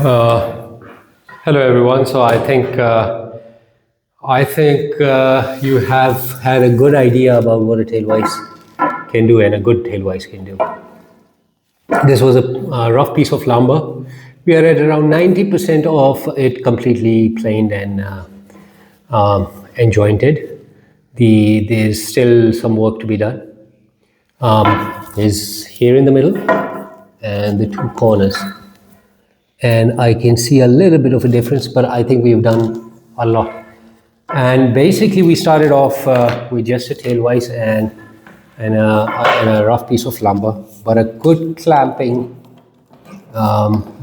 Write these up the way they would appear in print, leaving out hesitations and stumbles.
Uh, Hello, everyone. So I think you have had a good idea about what a tailwise can do and a good tailwise can do. This was a rough piece of lumber. We are at around 90% of it completely planed and jointed. There's still some work to be done. Is here in the middle and the two corners. And I can see a little bit of a difference, but I think we've done a lot. And basically, we started off with just a tailwise and a rough piece of lumber, but a good clamping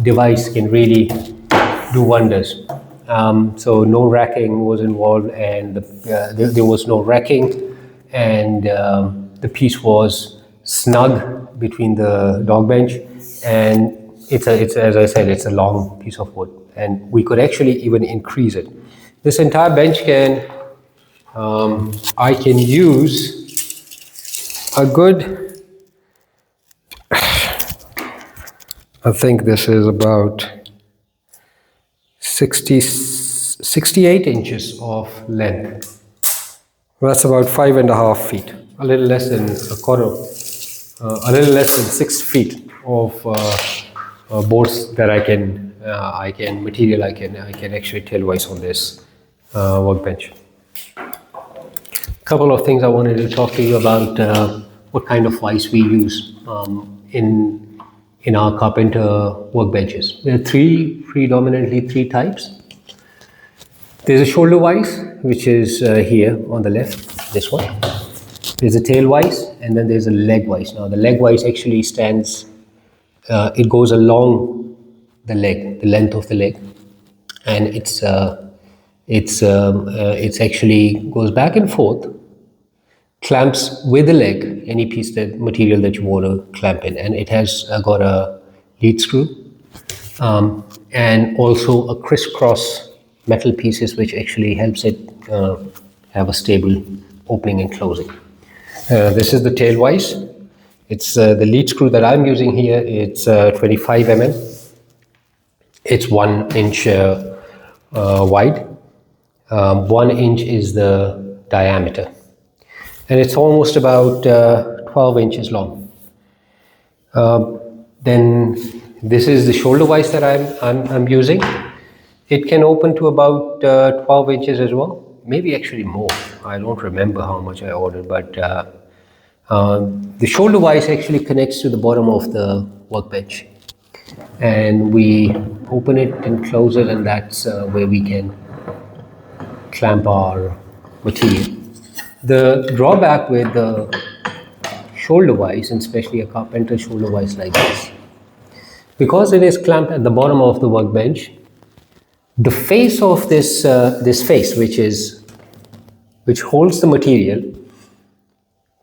device can really do wonders. So no racking was involved, and there was no racking, and the piece was snug between the dog bench, and it's as I said, it's a long piece of wood, and we could actually even increase it. This entire bench I can use a good, I think this is about 68 inches of length. That's about 5.5 feet, a little less than a quarter, a little less than 6 feet of boards that I can actually tailwise on this workbench. A couple of things I wanted to talk to you about what kind of vise we use in our carpenter workbenches. There are predominantly three types. There's a shoulder vise, which is here on the left, this one. There's a tail vise, and then there's a leg vise. Now the leg vise actually stands, it goes along the leg, the length of the leg, and it's actually goes back and forth, clamps with the leg any piece that material that you want to clamp in, and it has got a lead screw and also a crisscross metal pieces which actually helps it have a stable opening and closing. This is the tail vise. It's the lead screw that I'm using here. It's 25 mm. It's 1 inch wide. 1 inch is the diameter, and it's almost about 12 inches long. Then this is the shoulder vise that I'm using. It can open to about 12 inches as well, maybe actually more. I don't remember how much I ordered, but the shoulder vise actually connects to the bottom of the workbench, and we open it and close it, and that's where we can clamp our material. The drawback with the shoulder vise, and especially a carpenter shoulder vise like this, because it is clamped at the bottom of the workbench, the face of this face, which holds the material,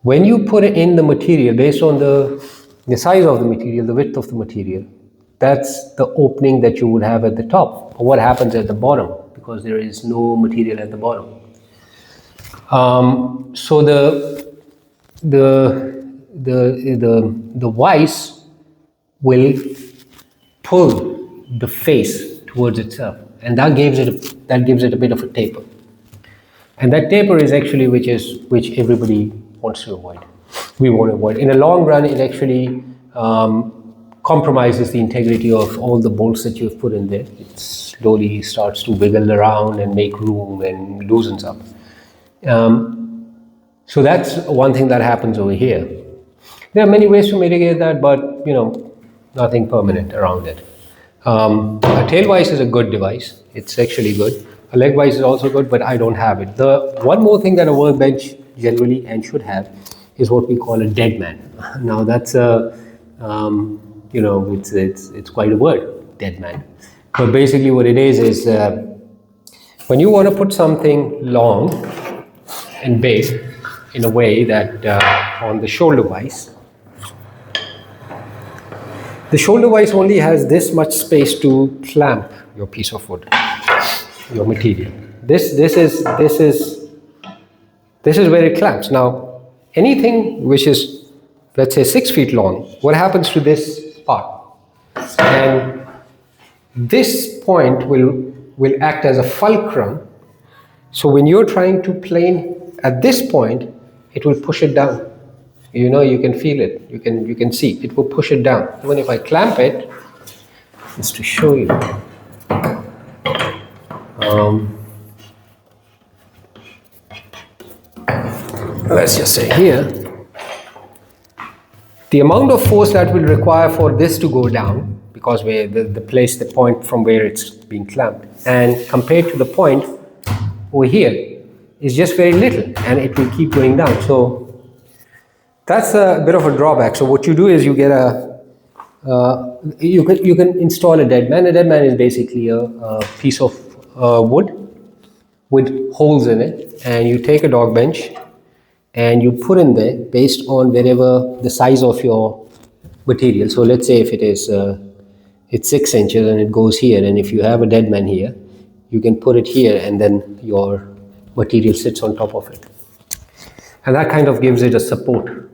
when you put in the material based on the size of the material, the width of the material, that's the opening that you would have at the top. Or what happens at the bottom, because there is no material at the bottom. So the vise will pull the face towards itself, and that gives it a bit of a taper. And that taper is actually which everybody wants to avoid. We want to avoid. In the long run, it actually compromises the integrity of all the bolts that you've put in there. It slowly starts to wiggle around and make room and loosens up. So that's one thing that happens over here. There are many ways to mitigate that, but nothing permanent around it. A tail vise is a good device. It's actually good. A leg vise is also good, but I don't have it. The one more thing that a workbench generally and should have is what we call a dead man. Now that's it's quite a word, dead man. But basically what it is when you want to put something long and big in a way that on the shoulder vise, the shoulder vise only has this much space to clamp your piece of wood, your material. This is where it clamps. Now, anything which is, let's say, 6 feet long, what happens to this part? And this point will act as a fulcrum. So when you're trying to plane at this point, it will push it down. You know, you can feel it. You can see it will push it down. Even if I clamp it, just to show you. Let's just say here, the amount of force that will require for this to go down, because where the point from where it's being clamped, and compared to the point over here, is just very little, and it will keep going down. So that's a bit of a drawback. So what you do is you get you can install a dead man. A dead man is basically a piece of wood with holes in it, and you take a dog bench and you put in there based on wherever the size of your material. So let's say if it is it's 6 inches and it goes here, and if you have a dead man here, you can put it here, and then your material sits on top of it, and that kind of gives it a support,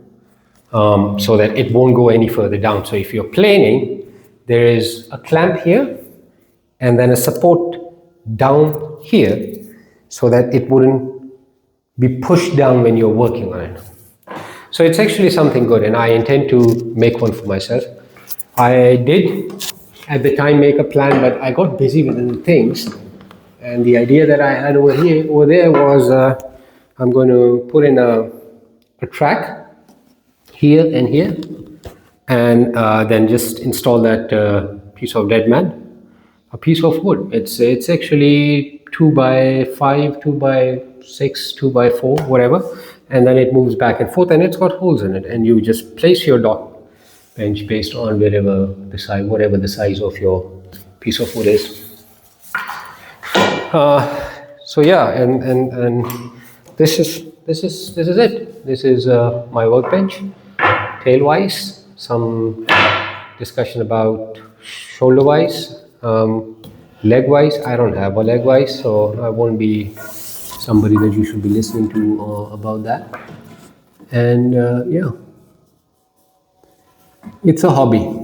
so that it won't go any further down. So if you're planing, there is a clamp here and then a support down here, so that it wouldn't be pushed down when you're working on it. So it's actually something good, and I intend to make one for myself. I did at the time make a plan, but I got busy with other things, and the idea that I had over there was I'm going to put in a track here and here, and then just install that piece of dead man, a piece of wood. It's actually 2 by 5, 2 by 6, 2 by 4, whatever, and then it moves back and forth, and it's got holes in it, and you just place your dog bench based on whatever the size of your piece of wood is. So yeah, and this is it. This is my workbench. Tail wise, some discussion about shoulder wise. Leg wise, I don't have a leg wise, so I won't be somebody that you should be listening to about that. And yeah, it's a hobby.